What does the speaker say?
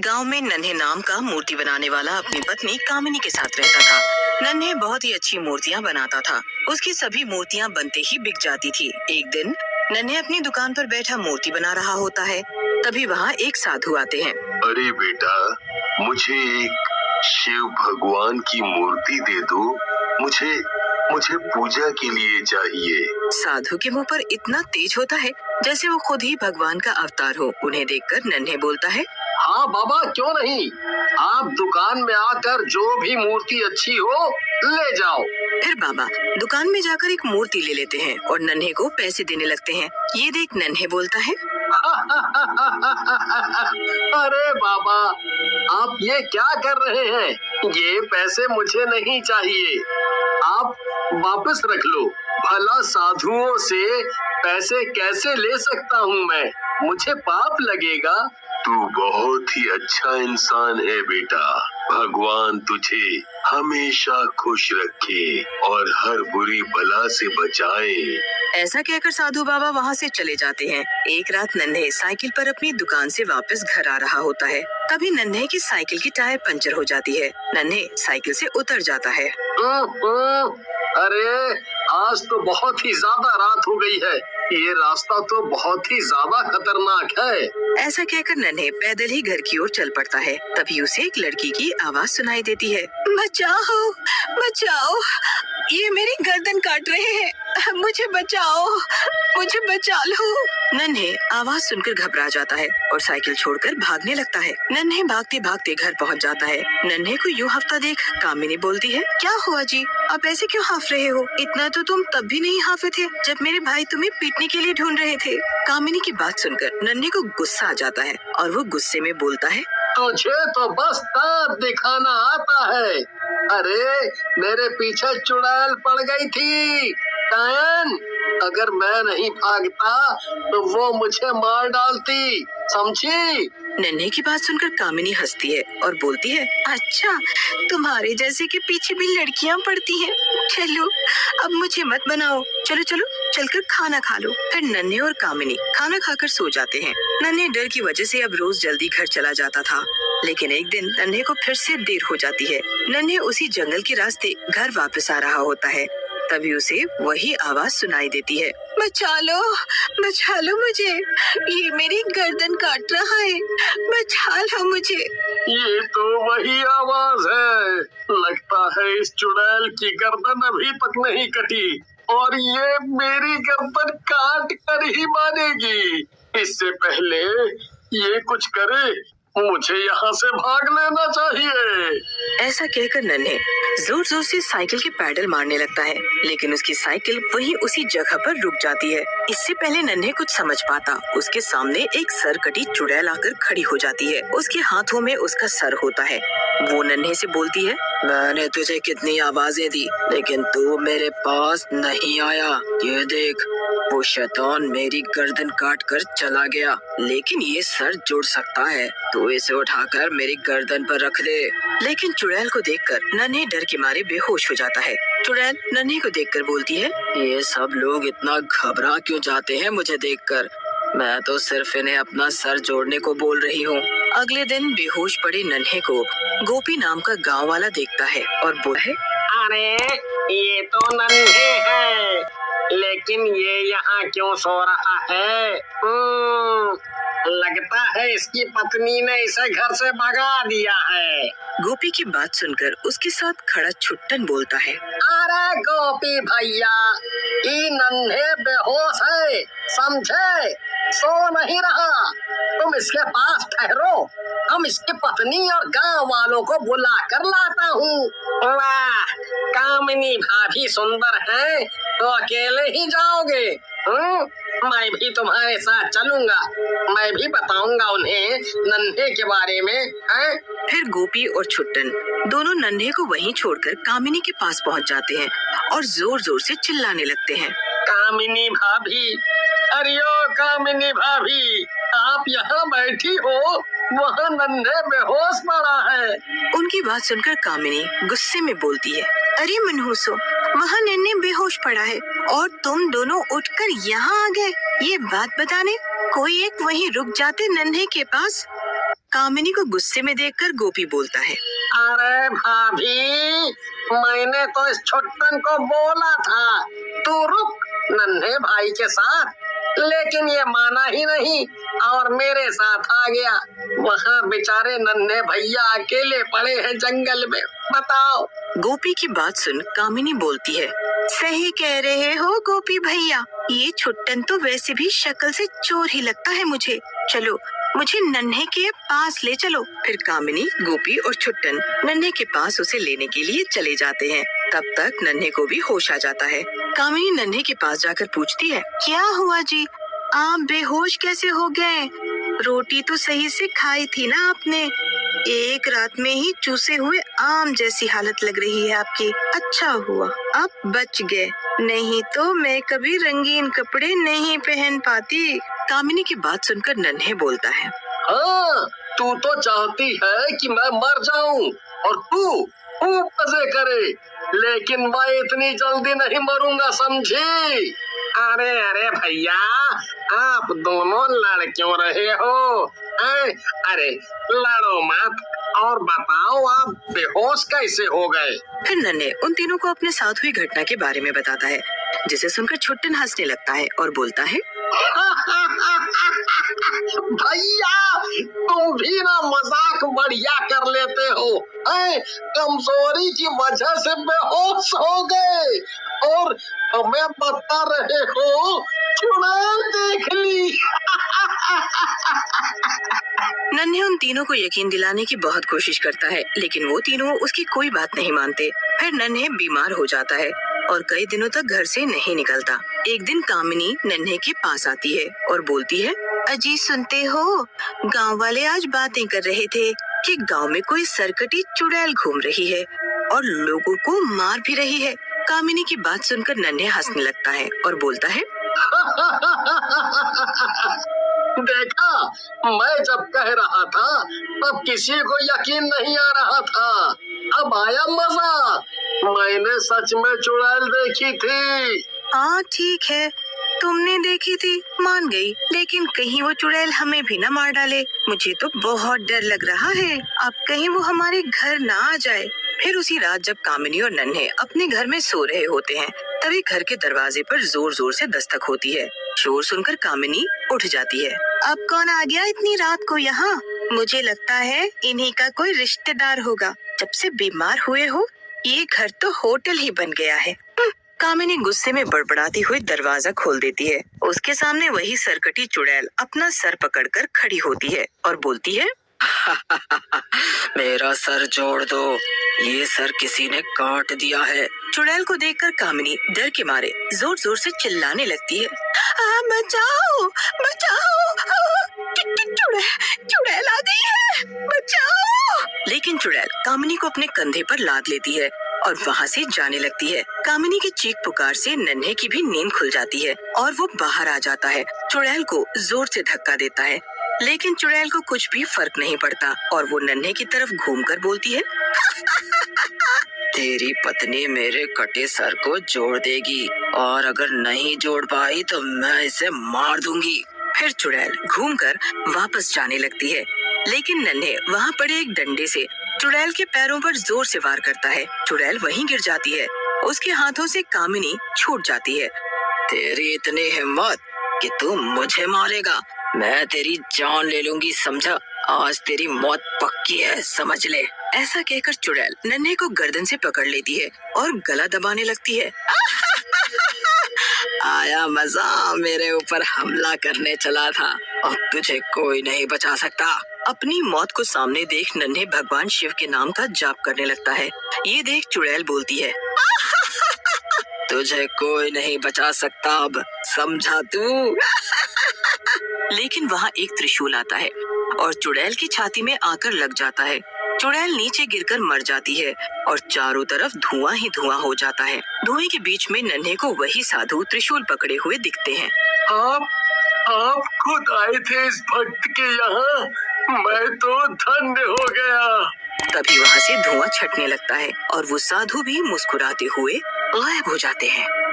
गांव में नन्हे नाम का मूर्ति बनाने वाला अपनी पत्नी कामिनी के साथ रहता था। नन्हे बहुत ही अच्छी मूर्तियां बनाता था। उसकी सभी मूर्तियां बनते ही बिक जाती थी। एक दिन नन्हे अपनी दुकान पर बैठा मूर्ति बना रहा होता है। तभी वहाँ एक साधु आते हैं। अरे बेटा, मुझे एक शिव भगवान की मूर्ति दे दो। मुझे मुझे पूजा के लिए चाहिए। साधु के मुंह पर इतना तेज होता है जैसे वो खुद ही भगवान का अवतार हो। उन्हें देखकर नन्हे बोलता है, हाँ बाबा, क्यों नहीं। आप दुकान में आकर जो भी मूर्ति अच्छी हो ले जाओ। फिर बाबा दुकान में जाकर एक मूर्ति ले लेते हैं और नन्हे को पैसे देने लगते हैं। ये देख नन्हे बोलता है, अरे बाबा, आप ये क्या कर रहे हैं? ये पैसे मुझे नहीं चाहिए, आप वापस रख लो। भला साधुओं से पैसे कैसे ले सकता हूँ मैं? मुझे पाप लगेगा। तू बहुत ही अच्छा इंसान है बेटा। भगवान तुझे हमेशा खुश रखे और हर बुरी बला से बचाए। ऐसा कहकर साधु बाबा वहाँ से चले जाते हैं। एक रात नन्हे साइकिल पर अपनी दुकान से वापस घर आ रहा होता है। तभी नन्हे की साइकिल की टायर पंचर हो जाती है। नन्हे साइकिल से उतर जाता है। अरे आज तो बहुत ही ज्यादा रात हो गई है। ये रास्ता तो बहुत ही ज्यादा खतरनाक है। ऐसा कहकर नन्हे पैदल ही घर की ओर चल पड़ता है। तभी उसे एक लड़की की आवाज सुनाई देती है, बचाओ बचाओ, ये मेरी गर्दन काट रहे हैं, मुझे बचाओ, मुझे बचा लो। नन्हे आवाज सुनकर घबरा जाता है और साइकिल छोड़कर भागने लगता है। नन्हे भागते भागते घर पहुंच जाता है। नन्हे को यूं हफ्ता देख कामिनी बोलती है, क्या हुआ जी, आप ऐसे क्यों हाफ रहे हो? इतना तो तुम तब भी नहीं हाफे थे जब मेरे भाई तुम्हें पीटने के लिए ढूंढ रहे थे। कामिनी की बात सुनकर नन्हे को गुस्सा आ जाता है और वो गुस्से में बोलता है, तुझे तो बस तार दिखाना आता है। अरे मेरे पीछे चुड़ैल पड़ गई थी। टायन, अगर मैं नहीं भागता तो वो मुझे मार डालती, समझी? नन्हे की बात सुनकर कामिनी हंसती है और बोलती है, अच्छा तुम्हारे जैसे के पीछे भी लड़कियां पड़ती हैं। चलो अब मुझे मत बनाओ, चलो चलो चलकर खाना खा लो। फिर नन्हे और कामिनी खाना खाकर सो जाते हैं। नन्हे डर की वजह से अब रोज जल्दी घर चला जाता था, लेकिन एक दिन नन्हे को फिर से देर हो जाती है। नन्हे उसी जंगल के रास्ते घर वापस आ रहा होता है। तभी उसे वही आवाज सुनाई देती है, बचा लो मुझे, ये मेरी गर्दन काट रहा है, बचा लो मुझे। ये तो वही आवाज है। लगता है इस चुड़ैल की गर्दन अभी तक नहीं कटी और ये मेरी गर्दन काट कर ही मानेगी। इससे पहले ये कुछ करे, मुझे यहाँ से भाग लेना चाहिए। ऐसा कहकर नन्हे जोर जोर से साइकिल के पैडल मारने लगता है, लेकिन उसकी साइकिल वहीं उसी जगह पर रुक जाती है। इससे पहले नन्हे कुछ समझ पाता, उसके सामने एक सरकटी चुड़ैल आकर खड़ी हो जाती है। उसके हाथों में उसका सर होता है। वो नन्हे से बोलती है, मैंने तुझे कितनी आवाजें दी लेकिन तू मेरे पास नहीं आया। ये देख, वो शैतान मेरी गर्दन काट कर चला गया, लेकिन ये सर जुड़ सकता है। तू इसे उठाकर मेरी गर्दन पर रख दे। लेकिन चुड़ैल को देखकर नन्हे डर के मारे बेहोश हो जाता है। चुड़ैल नन्हे को देखकर बोलती है, ये सब लोग इतना घबरा क्यों जाते हैं मुझे देखकर? मैं तो सिर्फ इन्हें अपना सर जोड़ने को बोल रही हूँ। अगले दिन बेहोश पड़े नन्हे को गोपी नाम का गाँव वाला देखता है और बोलता है, अरे ये तो नन्हे है, लेकिन ये यहाँ क्यों सो रहा है? लगता है इसकी पत्नी ने इसे घर से भगा दिया है। गोपी की बात सुनकर उसके साथ खड़ा छुट्टन बोलता है, अरे गोपी भैया, ये नन्हे बेहोश है, समझे? सो नहीं रहा, तुम इसके पास ठहरो, हम इसकी पत्नी और गांव वालों को बुला कर लाता हूँ। वाह, कामिनी भाभी सुंदर है तो अकेले ही जाओगे? मैं भी तुम्हारे साथ चलूंगा, मैं भी बताऊंगा उन्हें नन्हे के बारे में है? फिर गोपी और छुट्टन दोनों नन्हे को वहीं छोड़कर कामिनी के पास पहुंच जाते हैं और जोर जोर से चिल्लाने लगते हैं, कामिनी भाभी, अरे ओ कामिनी भाभी, आप यहाँ बैठी हो, वहाँ नन्हे बेहोश पड़ा है। उनकी बात सुनकर कामिनी गुस्से में बोलती है, अरे मनहूसो, वहाँ नन्हे बेहोश पड़ा है और तुम दोनों उठकर यहाँ आ गए ये बात बताने। कोई एक वहीं रुक जाते नन्हे के पास। कामिनी को गुस्से में देखकर गोपी बोलता है, अरे भाभी, मैंने तो इस छुट्टन को बोला था तू रुक नन्हे भाई के साथ, लेकिन ये माना ही नहीं और मेरे साथ आ गया। वहाँ बेचारे नन्हे भैया अकेले पड़े हैं जंगल में, बताओ। गोपी की बात सुन कामिनी बोलती है, सही कह रहे हो गोपी भैया, ये छुट्टन तो वैसे भी शक्ल से चोर ही लगता है मुझे। चलो मुझे नन्हे के पास ले चलो। फिर कामिनी, गोपी और छुट्टन नन्हे के पास उसे लेने के लिए चले जाते हैं। तब तक नन्हे को भी होश आ जाता है। कामिनी नन्हे के पास जाकर पूछती है, क्या हुआ जी, आप बेहोश कैसे हो गए? रोटी तो सही से खाई थी ना आपने? एक रात में ही चूसे हुए आम जैसी हालत लग रही है आपकी। अच्छा हुआ आप बच गए, नहीं तो मैं कभी रंगीन कपड़े नहीं पहन पाती। कामिनी की बात सुनकर नन्हे बोलता है, हाँ, तू तो चाहती है कि मैं मर जाऊं और तू खूब मजे करे, लेकिन मैं इतनी जल्दी नहीं मरूंगा, समझी? अरे अरे भैया, आप दोनों लड़ क्यों रहे हो? अरे लड़ो मत और बताओ आप बेहोश कैसे हो गए? फिर नन्हे उन तीनों को अपने साथ हुई घटना के बारे में बताता है, जिसे सुनकर छुट्टन हंसने लगता है और बोलता है, भैया तुम भी ना मजाक बढ़िया कर लेते हो। कमजोरी की वजह से बेहोश हो गए और हमें बता रहे हो चुड़ैल देख ली। नन्हे उन तीनों को यकीन दिलाने की बहुत कोशिश करता है, लेकिन वो तीनों उसकी कोई बात नहीं मानते। फिर नन्हे बीमार हो जाता है और कई दिनों तक घर से नहीं निकलता। एक दिन कामिनी नन्हे के पास आती है और बोलती है, अजी सुनते हो, गांव वाले आज बातें कर रहे थे कि गांव में कोई सरकटी चुड़ैल घूम रही है और लोगों को मार भी रही है। कामिनी की बात सुनकर नन्हे हंसने लगता है और बोलता है, देखा, मैं जब कह रहा था तब किसी को यकीन नहीं आ रहा था, अब आया मजा। मैंने सच में चुड़ैल देखी थी। हाँ ठीक है, तुमने देखी थी मान गई, लेकिन कहीं वो चुड़ैल हमें भी न मार डाले। मुझे तो बहुत डर लग रहा है, अब कहीं वो हमारे घर ना आ जाए। फिर उसी रात जब कामिनी और नन्हे अपने घर में सो रहे होते हैं, तभी घर के दरवाजे पर जोर जोर से दस्तक होती है। शोर सुनकर कामिनी उठ जाती है। अब कौन आ गया इतनी रात को यहाँ? मुझे लगता है इन्हीं का कोई रिश्तेदार होगा। जब से बीमार हुए हो ये घर तो होटल ही बन गया है। कामिनी गुस्से में बड़बड़ाती हुई दरवाजा खोल देती है। उसके सामने वही सरकटी चुड़ैल अपना सर पकड़कर खड़ी होती है और बोलती है, मेरा सर जोड़ दो, ये सर किसी ने काट दिया है। चुड़ैल को देखकर कामिनी डर के मारे जोर जोर से चिल्लाने लगती है, बचाओ बचाओ, चुड़ैल आ गई है, बचाओ। लेकिन चुड़ैल कामिनी को अपने कंधे पर लाद लेती है और वहाँ से जाने लगती है। कामिनी की चीख पुकार से नन्हे की भी नींद खुल जाती है और वो बाहर आ जाता है। चुड़ैल को जोर से धक्का देता है, लेकिन चुड़ैल को कुछ भी फर्क नहीं पड़ता और वो नन्हे की तरफ घूमकर बोलती है, तेरी पत्नी मेरे कटे सर को जोड़ देगी और अगर नहीं जोड़ पाई तो मैं इसे मार दूंगी। फिर चुड़ैल घूमकर वापस जाने लगती है, लेकिन नन्हे वहाँ पड़े एक डंडे से चुड़ैल के पैरों पर जोर से वार करता है। चुड़ैल वहीं गिर जाती है, उसके हाथों से कामिनी छूट जाती है। तेरी इतनी हिम्मत कि तू मुझे मारेगा, मैं तेरी जान ले लूंगी, समझा? आज तेरी मौत पक्की है, समझ ले। ऐसा कहकर चुड़ैल नन्हे को गर्दन से पकड़ लेती है और गला दबाने लगती है। आया मजा, मेरे ऊपर हमला करने चला था, अब तुझे कोई नहीं बचा सकता। अपनी मौत को सामने देख नन्हे भगवान शिव के नाम का जाप करने लगता है। ये देख चुड़ैल बोलती है, तुझे कोई नहीं बचा सकता, अब समझा तू? लेकिन वहाँ एक त्रिशूल आता है और चुड़ैल की छाती में आकर लग जाता है। चुड़ैल नीचे गिरकर मर जाती है और चारों तरफ धुआं ही धुआं हो जाता है। धुएं के बीच में नन्हे को वही साधु त्रिशूल पकड़े हुए दिखते हैं। आप खुद आए थे इस भक्त के यहाँ, मैं तो धन्य हो गया। तभी वहाँ से धुआं छटने लगता है और वो साधु भी मुस्कुराते हुए गायब हो जाते हैं।